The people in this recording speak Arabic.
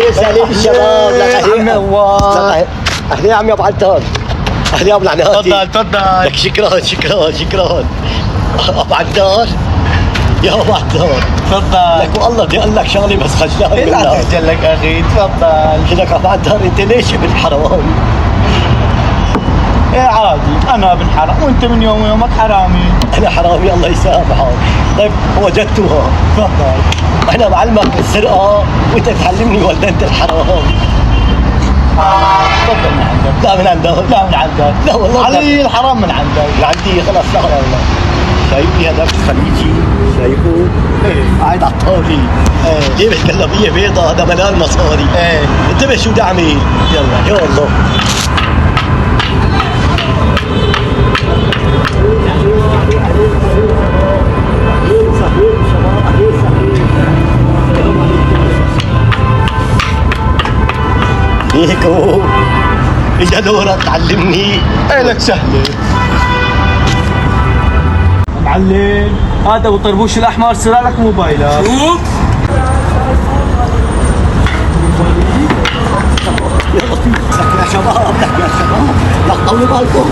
اهلين سهلين بالشباب. عم نواف. اهلين يا عم ابو عدنان. اهلين يا ابو العناتي. تفضل. لك شكرا ابو عدنان. يا ابو عدنان تفضل. لك والله بدي اقول لك شغله بس خجلان لا منك. تخجل لك اخي، تفضل. لك ابو عدنان انت ليش ابن حرام؟ ايه عادي، انا ابن حرام وانت من يوم يومك حرامي. انا حرامي الله يسامحك. طيب وجدتها. تفضل. انا معلمك بالسرقه وانت تعلمني ولدنة الحرام. تفضل من عندك. لا من عندك. لا من عندك. لا والله علي الحرام من عندك. من عندي خلاص. لا والله شايفني هذاك الخليجي شايفه؟ ايه قاعد على الطاولة. ايه جيب الكلابية بيضة هذا ملان مصاري. ايه انتبه شو بدي اعمل. يلا يا الله. هيكو اجا دورك تعلمني. ايه لك سهلة معلم. هذا ابو طربوش الاحمر سرق لك موبايلك. شوف يا شباب لا طولوا بالكم.